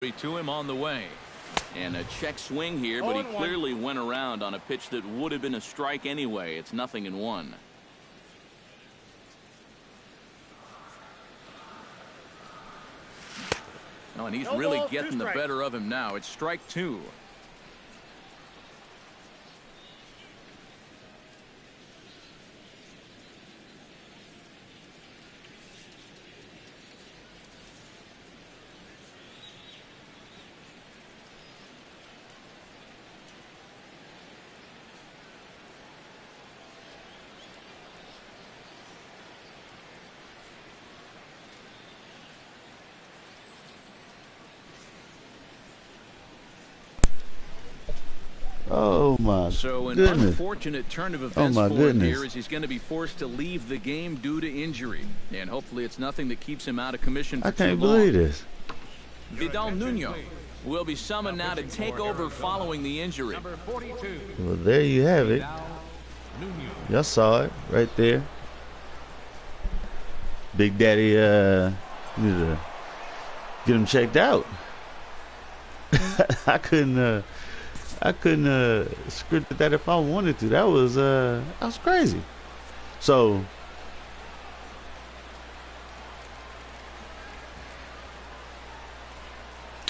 To him on the way. And a check swing here, but he clearly went around on a pitch that would have been a strike anyway. It's 0-1. Oh, and he's really getting the better of him now. It's strike 2. Oh my So an goodness. unfortunate turn of events for him here as he's going to be forced to leave the game due to injury. And hopefully it's nothing that keeps him out of commission for too long. I can't believe this. Vidal Nuno will be summoned now to take over following the injury. Well, there you have it. Y'all saw it right there. Big Daddy need to get him checked out. I couldn't script that if I wanted to. That was crazy. So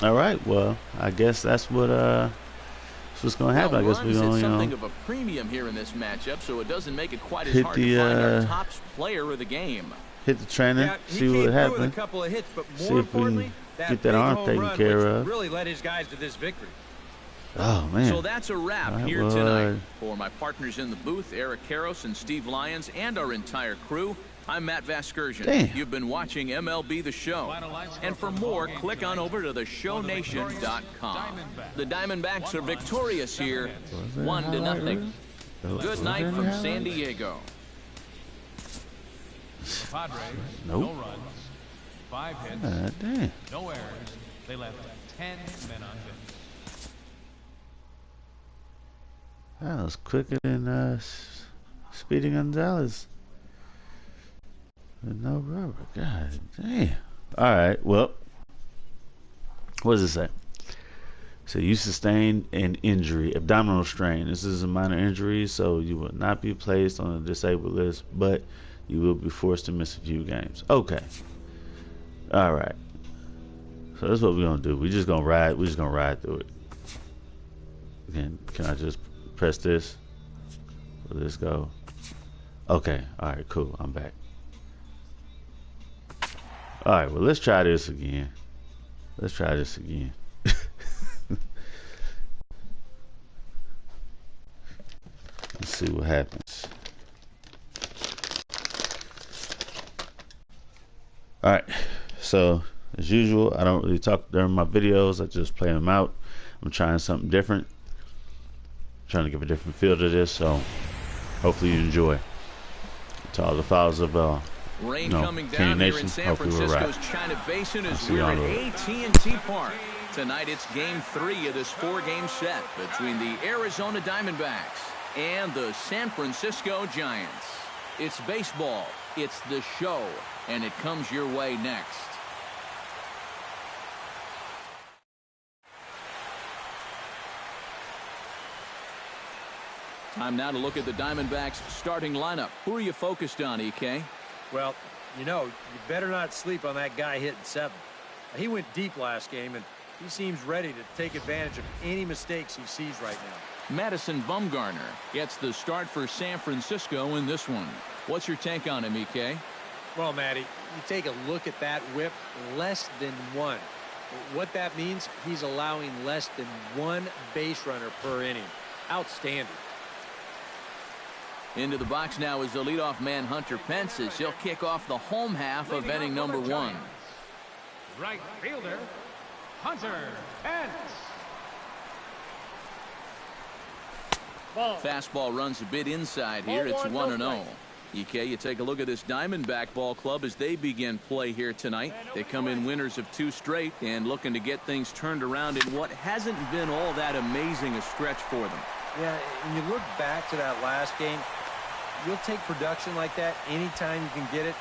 all right, well, I guess that's what's gonna happen. I guess we're gonna something of a premium here in this matchup, so it doesn't make it quite as hard to find our top player of the game. Hit the trainer, see what happens. See if we can get that arm taken care of. Really led his guys to this victory. Oh man! So that's a wrap here tonight. For my partners in the booth, Eric Karros and Steve Lyons, and our entire crew, I'm Matt Vasgersian. Damn. You've been watching MLB The Show. And for more, click on over to theshownation.com. The Diamondbacks are victorious here, 1-0. Good night from San Diego. The Padres, Nope. no runs, 5 hits, Damn. no errors. They left 10 men on base. That was quicker than Speedy Gonzalez. With no rubber. God damn. All right. Well, what does it say? So you sustained an injury, abdominal strain. This is a minor injury, so you will not be placed on the disabled list, but you will be forced to miss a few games. Okay. All right. So that's what we're gonna do. We're just gonna ride. We're just gonna ride through it. Again, can I just press this? Will this go? Okay. All right. Cool. I'm back. All right. Well, let's try this again. Let's try this again. Let's see what happens. All right. So as usual, I don't really talk during my videos. I just play them out. I'm trying something different. Trying to give a different feel to this, so hopefully you enjoy. To all the followers of Rain coming down Candy here Nation, in San hopefully we're right. Francisco's China Basin as see we're y'all at later. AT&T Park. Tonight it's game 3 of this 4-game set between the Arizona Diamondbacks and the San Francisco Giants. It's baseball, it's the show, and it comes your way next. Time now to look at the Diamondbacks starting lineup. Who are you focused on, EK? Well, you know, you better not sleep on that guy hitting 7th. He went deep last game, and he seems ready to take advantage of any mistakes he sees right now. Madison Bumgarner gets the start for San Francisco in this one. What's your take on him, EK? Well, Matty, you take a look at that whip, less than 1. What that means, he's allowing less than 1 base runner per inning. Outstanding. Into the box now is the leadoff man Hunter Pence as he'll kick off the home half of inning number 1. Right fielder, Hunter Pence. Fastball runs a bit inside here. It's 1-0. EK, you take a look at this Diamondback ball club as they begin play here tonight. They come in winners of 2 straight and looking to get things turned around in what hasn't been all that amazing a stretch for them. Yeah, and you look back to that last game, you'll take production like that anytime you can get it.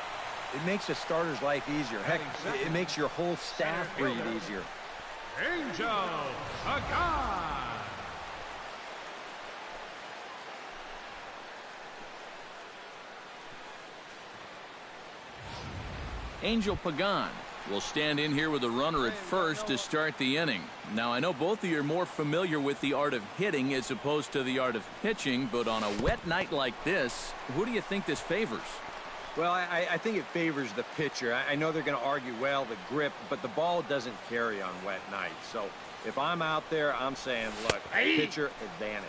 It makes a starter's life easier. Heck, it makes your whole staff breathe easier. Angel Pagan. Angel Pagan will stand in here with a runner at first to start the inning. Now, I know both of you are more familiar with the art of hitting as opposed to the art of pitching, but on a wet night like this, who do you think this favors? Well, I think it favors the pitcher. I know they're going to argue, well, the grip, but the ball doesn't carry on wet nights. So if I'm out there, I'm saying, look, pitcher advantage.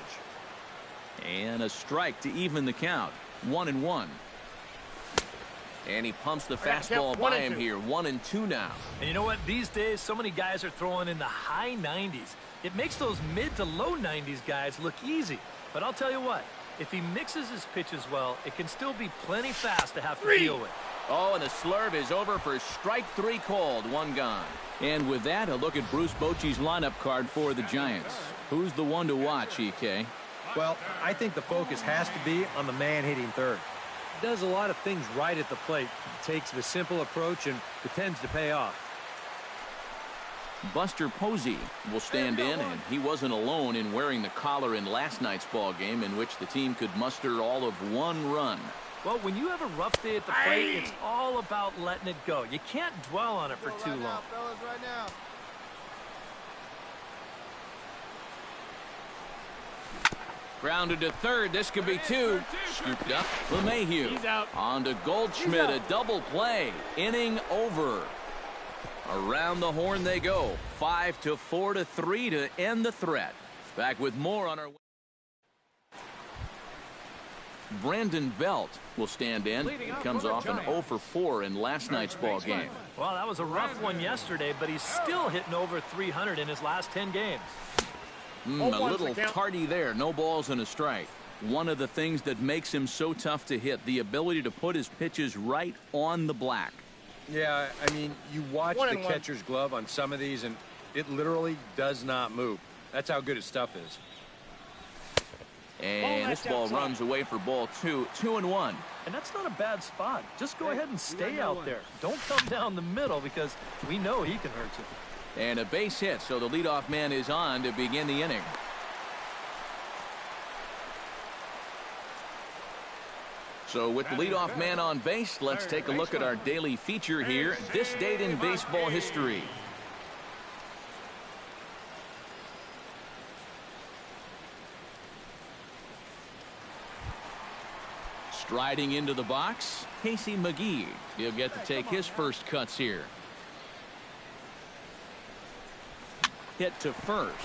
And a strike to even the count. 1-1. And he pumps the fastball by him here. 1-2 now. And you know what? These days, so many guys are throwing in the high 90s. It makes those mid to low 90s guys look easy. But I'll tell you what, if he mixes his pitches well, it can still be plenty fast to have to deal with. Oh, and the slurve is over for strike 3 called. 1 gone. And with that, a look at Bruce Bochy's lineup card for the Giants. Who's the one to watch, EK? Well, I think the focus has to be on the man hitting third. Does a lot of things right at the plate. Takes the simple approach and pretends to pay off. Buster Posey will stand in, and he wasn't alone in wearing the collar in last night's ball game, in which the team could muster all of 1 run. Well, when you have a rough day at the plate, it's all about letting it go. You can't dwell on it for too long. Grounded to third. This could be 2. Scooped up. LeMahieu. He's out. On to Goldschmidt. A double play. Inning over. Around the horn they go. 5-4-3 to end the threat. Back with more on our way. Brandon Belt will stand in. He comes off an 0-for-4 in last night's ball game. Well, that was a rough one yesterday, but he's still hitting over 300 in his last 10 games. A little tardy there. No balls and a strike. One of the things that makes him so tough to hit, the ability to put his pitches right on the black. Yeah, I mean, you watch the catcher's glove on some of these, and it literally does not move. That's how good his stuff is. And this ball runs away for ball 2. 2-1. And that's not a bad spot. Just go ahead and stay out there. Don't come down the middle because we know he can hurt you. And a base hit, so the leadoff man is on to begin the inning. So with the leadoff man on base, let's take a look at our daily feature here. This date in baseball history. Striding into the box, Casey McGee. He'll get to take his first cuts here. Hit to first.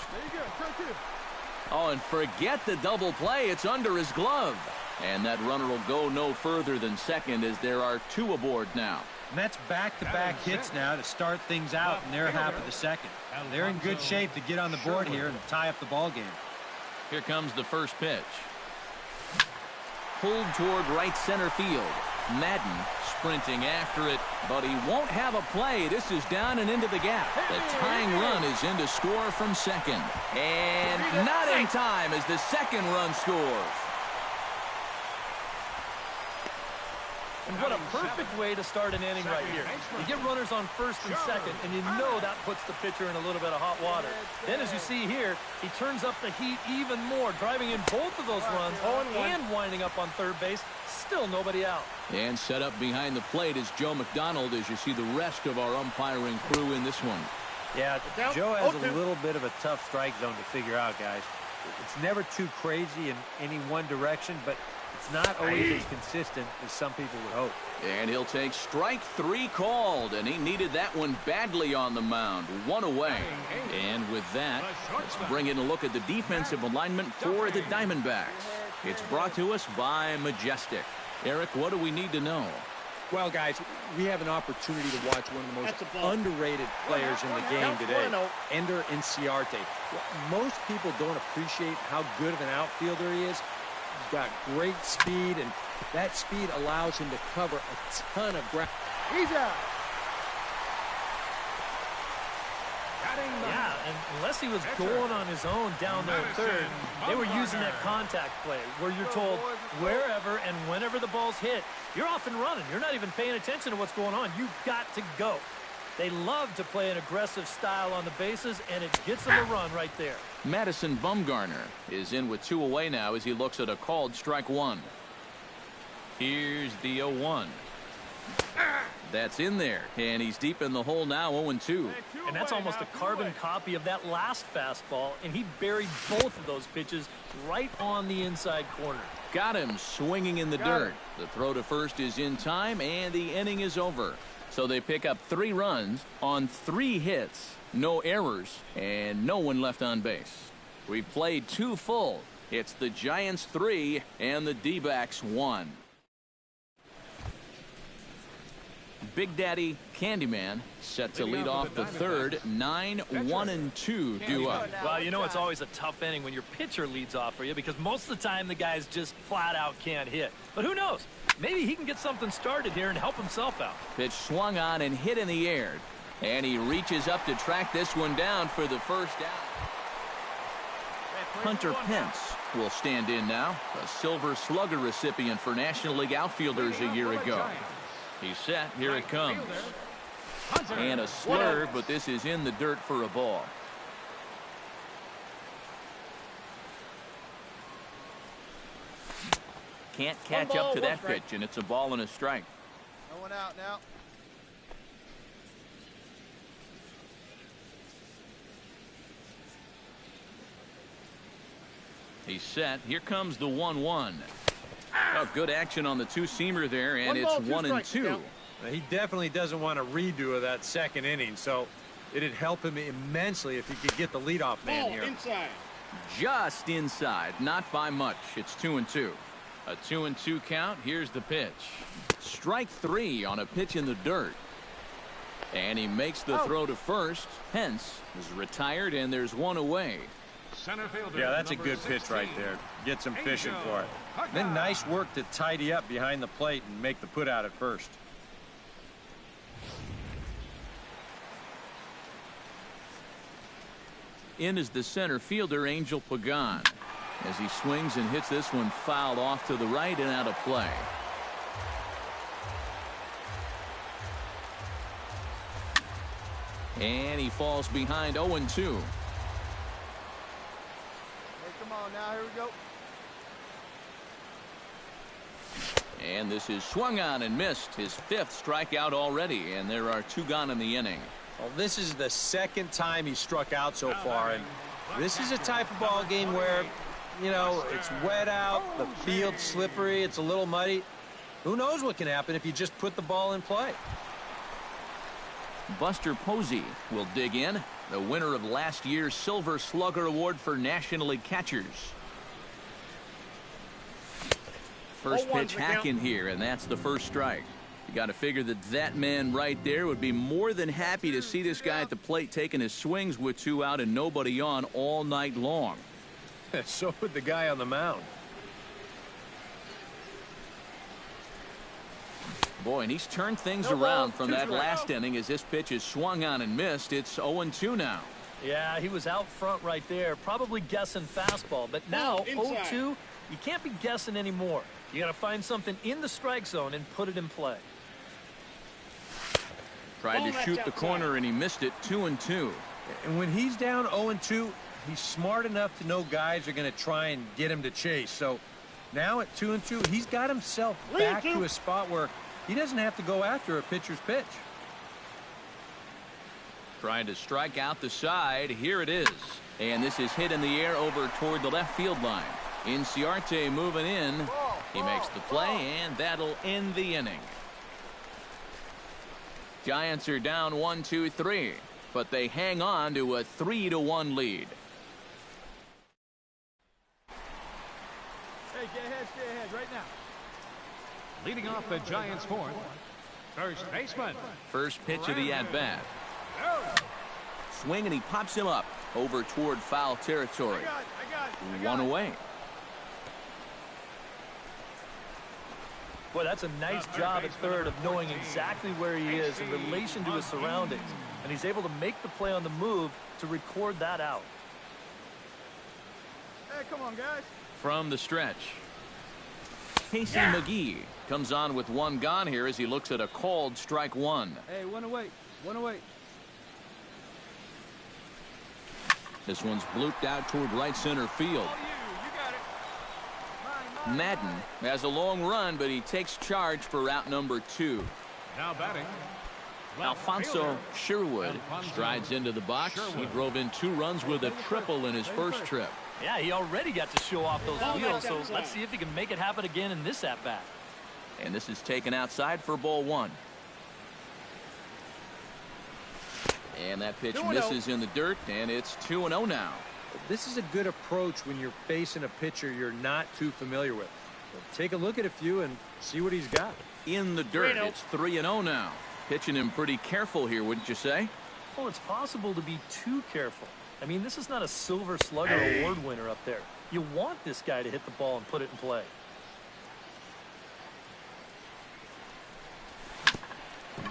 Oh, and forget the double play. It's under his glove. And that runner will go no further than second as there are 2 aboard now. And that's back-to-back hits now to start things out in their half of the second. They're in good shape to get on the board here and tie up the ball game. Here comes the first pitch. Pulled toward right center field. Madden sprinting after it, but he won't have a play. This is down and into the gap. The tying run is in to score from second. And not in time as the second run scores. And what a perfect way to start an inning right here. You get runners on first and second, and you know that puts the pitcher in a little bit of hot water. Then, as you see here, he turns up the heat even more, driving in both of those runs and winding up on third base. Still nobody out. And set up behind the plate is Joe McDonald as you see the rest of our umpiring crew in this one. Yeah, Joe has a little bit of a tough strike zone to figure out, guys. It's never too crazy in any one direction, but it's not always as consistent as some people would hope. And he'll take strike 3 called, and he needed that one badly on the mound. 1 away. And with that, let's bring in a look at the defensive alignment for the Diamondbacks. It's brought to us by Majestic. Eric, what do we need to know? Well, guys, we have an opportunity to watch one of the most underrated players in the game today, Ender Inciarte. Most people don't appreciate how good of an outfielder he is. He's got great speed, and that speed allows him to cover a ton of ground. He's out. Yeah, and unless he was going on his own down there at third, they were using that contact play where you're told wherever and whenever the ball's hit, you're off and running. You're not even paying attention to what's going on. You've got to go. They love to play an aggressive style on the bases, and it gets them a run right there. Madison Bumgarner is in with 2 away now as he looks at a called strike 1. Here's the 0-1. That's in there, and he's deep in the hole now, 0-2. And that's almost a carbon copy of that last fastball, and he buried both of those pitches right on the inside corner. Got him swinging in the dirt. The throw to first is in time, and the inning is over. So they pick up 3 runs on 3 hits, no errors, and no one left on base. We played 2 full. It's the Giants 3 and the D-backs 1. Big Daddy Candyman set to lead off the third. 9-1-2 due up. Well, you know it's always a tough inning when your pitcher leads off for you because most of the time the guys just flat out can't hit. But who knows? Maybe he can get something started here and help himself out. Pitch swung on and hit in the air. And he reaches up to track this one down for the first out. Hunter Pence will stand in now, a Silver Slugger recipient for National League outfielders a year ago. He's set. Here it comes. And a slurve, but this is in the dirt for a ball. Can't catch up to that pitch, and it's a ball and a strike. No one out now. He's set. Here comes the 1-1. Oh, good action on the two-seamer there, and it's 1-2. He definitely doesn't want a redo of that second inning, so it'd help him immensely if he could get the leadoff man here. Inside. Just inside, not by much. It's 2-2. A 2-2 count. Here's the pitch. Strike 3 on a pitch in the dirt. And he makes the throw to first. Pence is retired, and there's 1 away. Center fielder. Yeah, that's a good pitch right there. Gets him fishing for it. Then nice work to tidy up behind the plate and make the put out at first. In is the center fielder, Angel Pagan, as he swings and hits this one fouled off to the right and out of play. And he falls behind 0-2. Hey, come on now. Here we go. And this is swung on and missed. His 5th strikeout already, and there are 2 gone in the inning. Well, this is the 2nd time he struck out so far, and this is a type of ball game where, you know, it's wet out, the field's slippery, it's a little muddy. Who knows what can happen if you just put the ball in play? Buster Posey will dig in, the winner of last year's Silver Slugger Award for National League catchers. First pitch hack in here, and that's the first strike. You got to figure that man right there would be more than happy to see this guy at the plate taking his swings with 2 out and nobody on all night long. So would the guy on the mound. Boy, and he's turned things around from that last inning as this pitch is swung on and missed. It's 0-2 now. Yeah, he was out front right there, probably guessing fastball. But now, 0-2, you can't be guessing anymore. You got to find something in the strike zone and put it in play. Tried to shoot the corner, and he missed it. 2-2. And when he's down 0-2, he's smart enough to know guys are going to try and get him to chase. So now at 2-2, he's got himself back to a spot where he doesn't have to go after a pitcher's pitch. Trying to strike out the side. Here it is. And this is hit in the air over toward the left field line. Inciarte moving in. He makes the play, and that'll end the inning. Giants are down 1-2-3, but they hang on to a 3-1 lead. Hey, stay ahead right now. Leading off the Giants' 4th, first baseman. First pitch of the at-bat. Swing, and he pops him up over toward foul territory. 1 away. Boy, that's a nice job at third of knowing exactly where he is in relation to his surroundings. And he's able to make the play on the move to record that out. Hey, come on, guys. From the stretch, Casey McGee comes on with 1 gone here as he looks at a called strike 1. Hey, 1 away. One away. This one's blooped out toward right center field. Madden has a long run, but he takes charge for route number 2. Now batting. Alfonzo Sherwood strides into the box. He drove in 2 runs with a triple in his first trip. Yeah, he already got to show off those wheels, so let's see if he can make it happen again in this at-bat. And this is taken outside for ball 1. And that pitch misses in the dirt, and it's 2-0 now. This is a good approach when you're facing a pitcher you're not too familiar with. So take a look at a few and see what he's got. In the dirt, it's 3-0 now. Pitching him pretty careful here, wouldn't you say? Well, it's possible to be too careful. I mean, this is not a Silver Slugger award winner up there. You want this guy to hit the ball and put it in play.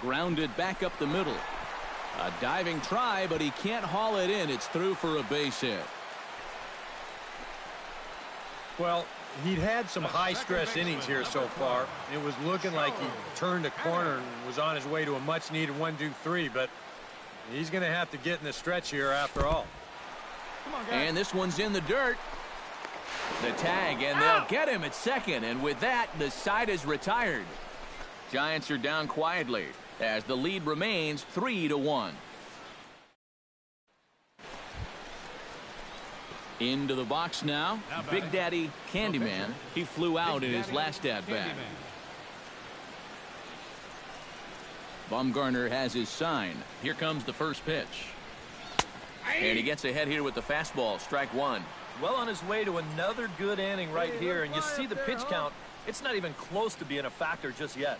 Grounded back up the middle. A diving try, but he can't haul it in. It's through for a base hit. Well, he'd had some high-stress innings here so far. It was looking like he turned a corner and was on his way to a much-needed 1-2-3, but he's going to have to get in the stretch here after all. And this one's in the dirt. The tag, and they'll get him at second. And with that, the side is retired. Giants are down quietly as the lead remains 3-1. Into the box now, Big Daddy Candyman. He flew out in his last at-bat. Bumgarner has his sign. Here comes the first pitch. And he gets ahead here with the fastball, strike 1. Well on his way to another good inning right here, and you see the pitch count. It's not even close to being a factor just yet.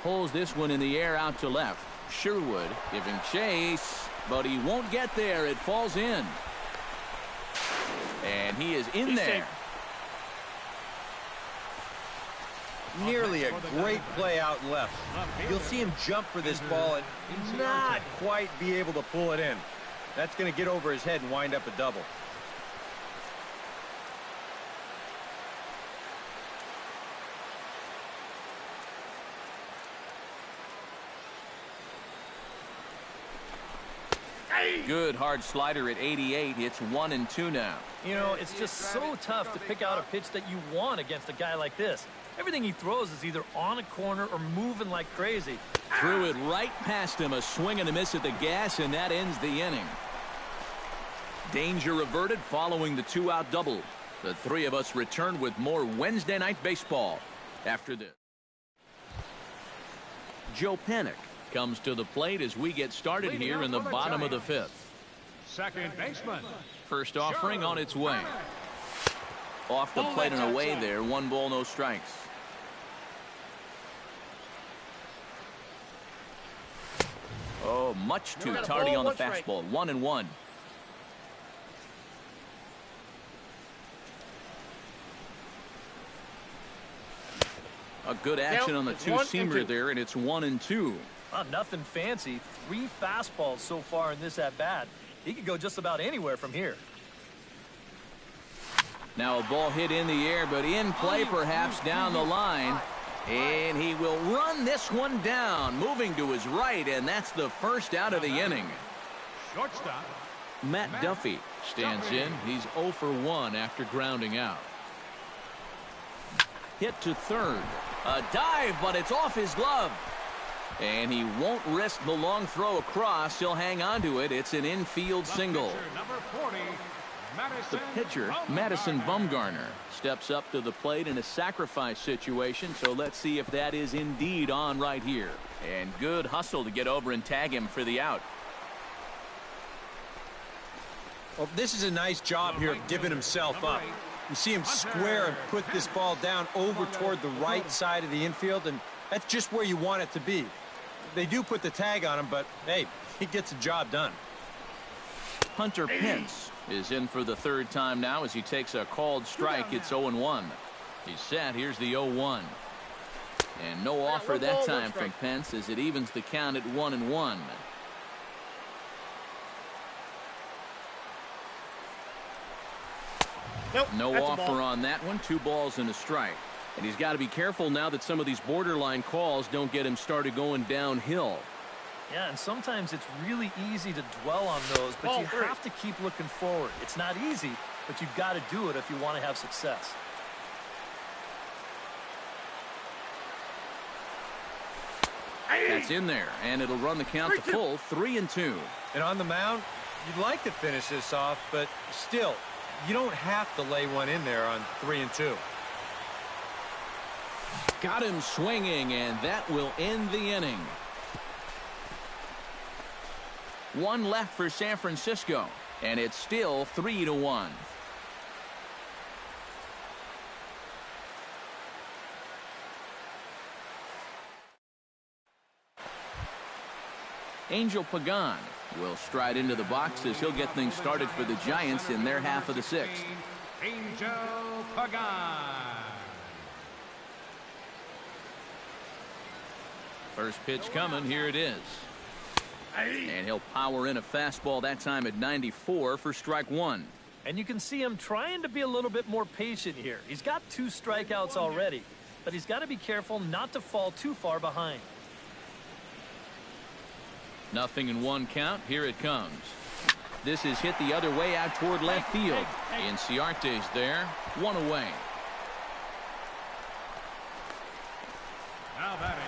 Pulls this one in the air out to left. Sherwood giving chase, but he won't get there. It falls in. And he is in there. Nearly a great play out left. You'll see him jump for this ball and not quite be able to pull it in. That's going to get over his head and wind up a double. Good hard slider at 88. It's 1-2 now. You know, it's just so tough to pick out a pitch that you want against a guy like this. Everything he throws is either on a corner or moving like crazy. Threw it right past him. A swing and a miss at the gas, and that ends the inning. Danger averted following the 2-out double. The three of us return with more Wednesday Night Baseball after this. Joe Panik comes to the plate as we get started here in the bottom of the 5th. Second baseman. First offering on its way. Off the plate and away there. 1 ball, no strikes. Oh, much too tardy on the fastball. 1-1. A good action on the two-seamer there, and it's 1-2. Nothing fancy. 3 fastballs so far in this at-bat. He could go just about anywhere from here. Now a ball hit in the air, but in play perhaps down the line. And he will run this one down, moving to his right, and that's the first out of the inning. Shortstop. Matt Duffy stands in. He's 0 for 1 after grounding out. Hit to third. A dive, but it's off his glove. And he won't risk the long throw across. He'll hang on to it. It's an infield single. Number 40, The pitcher, Madison Bumgarner, steps up to the plate in a sacrifice situation. So let's see if that is indeed on right here. And good hustle to get over and tag him for the out. Well, this is a nice job here of giving himself up. You see him square and put this ball down over toward the right side of the infield, and that's just where you want it to be. They do put the tag on him, but, hey, he gets the job done. Hunter Pence is in for the 3rd time now as he takes a called strike. It's 0-1. He's set. Here's the 0-1. And no offer that time from Pence as it evens the count at 1-1. No offer on that one. 2 balls and a strike. And he's got to be careful now that some of these borderline calls don't get him started going downhill. Yeah, and sometimes it's really easy to dwell on those, but you have to keep looking forward. It's not easy, but you've got to do it if you want to have success. That's in there, and it'll run the count to full, 3-2. And on the mound, you'd like to finish this off, but still, you don't have to lay one in there on 3-2. Got him swinging, and that will end the inning. One left for San Francisco, and it's still 3-1. Angel Pagan will stride into the box as he'll get things started for the Giants in their half of the sixth. Angel Pagan. First pitch coming. Here it is. And he'll power in a fastball that time at 94 for strike one. And you can see him trying to be a little bit more patient here. He's got 2 strikeouts already, but he's got to be careful not to fall too far behind. Nothing in 1 count. Here it comes. This is hit the other way out toward left field. Inciarte's there. 1 away. Now batting,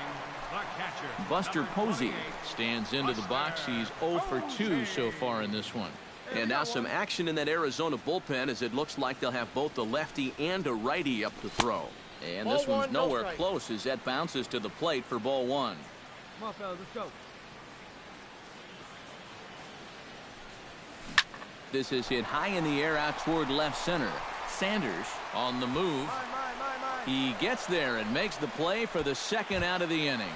the catcher. Buster Posey stands into the box. He's 0 for 2 so far in this one. And now some action in that Arizona bullpen as it looks like they'll have both a lefty and a righty up to throw. And this one's nowhere close as that bounces to the plate for ball 1. Come on, fellas, let's go. This is hit high in the air out toward left center. Sanders on the move. He gets there and makes the play for the second out of the inning.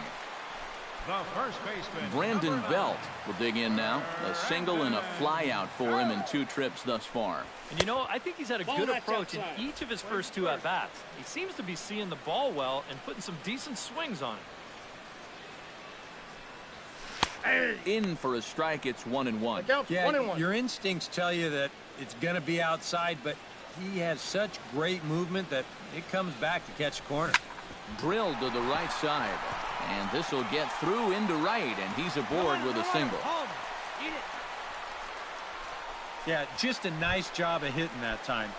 The first baseman, Brandon Belt will dig in now. A single and a fly out for him in 2 trips thus far. And you know, I think he's had a good approach in each of his first 2 at-bats. He seems to be seeing the ball well and putting some decent swings on it. In for a strike, it's 1-1. Yeah, your instincts tell you that it's going to be outside, but he has such great movement that it comes back to catch the corner. Drilled to the right side. And this will get through into right, and he's aboard with a single. Yeah, just a nice job of hitting that time.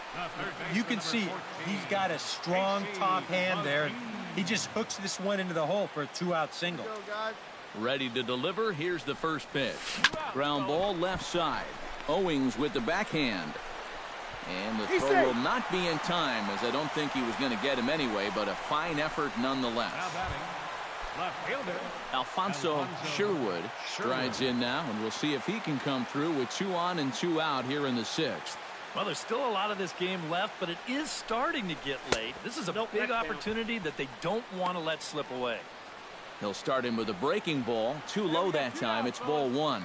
You can see he's got a strong top hand there, and he just hooks this one into the hole for a 2-out single. Ready to deliver. Here's the first pitch. Ground ball left side. Owings with the backhand. And the throw will not be in time, as I don't think he was going to get him anyway, but a fine effort nonetheless. left fielder. Alfonso Sherwood strides in now, and we'll see if he can come through with 2 on and 2 out here in the 6th. Well, there's still a lot of this game left, but it is starting to get late. This is a big opportunity that they don't want to let slip away. He'll start him with a breaking ball. Too low that time. It's ball 1.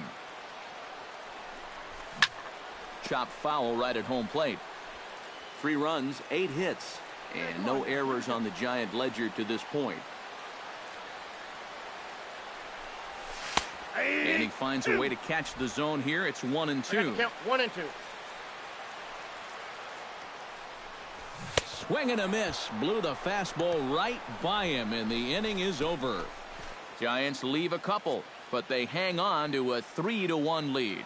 Chopped foul right at home plate. 3 runs, 8 hits, and no errors on the Giant ledger to this point. And he finds a way to catch the zone here. It's 1 and 2. 1 and 2. Swing and a miss. Blew the fastball right by him, and the inning is over. Giants leave a couple, but they hang on to a 3-1 lead.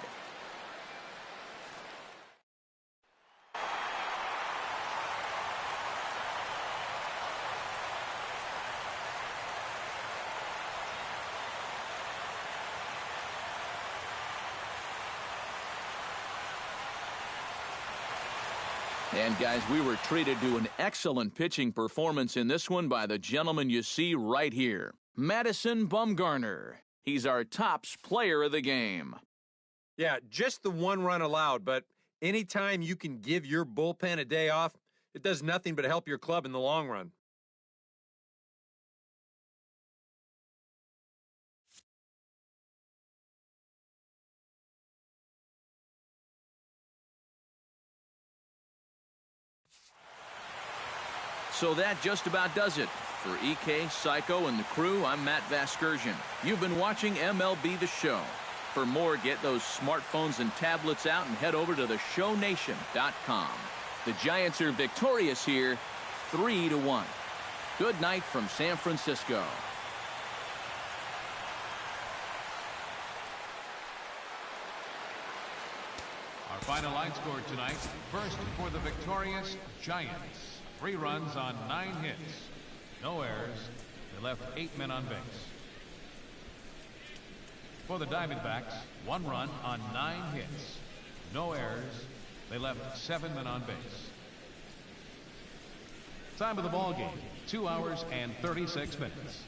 And guys, we were treated to an excellent pitching performance in this one by the gentleman you see right here, Madison Bumgarner. He's our tops player of the game. Yeah, just the 1 run allowed, but anytime you can give your bullpen a day off, it does nothing but help your club in the long run. So that just about does it. For EK, Psycho, and the crew, I'm Matt Vasgersian. You've been watching MLB The Show. For more, get those smartphones and tablets out and head over to theshownation.com. The Giants are victorious here, 3-1. Good night from San Francisco. Our final line score tonight, first for the victorious Giants. 3 runs on 9 hits. No errors. They left 8 men on base. For the Diamondbacks, 1 run on 9 hits. No errors. They left 7 men on base. Time of the ball game, 2 hours and 36 minutes.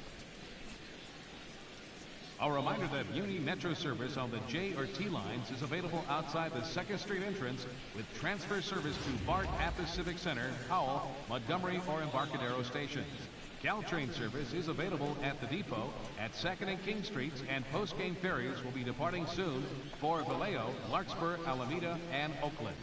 A reminder that Muni Metro service on the J or T lines is available outside the 2nd Street entrance with transfer service to BART at the Civic Center, Howell, Montgomery, or Embarcadero stations. Caltrain service is available at the depot at 2nd and King Streets, and post-game ferries will be departing soon for Vallejo, Larkspur, Alameda, and Oakland.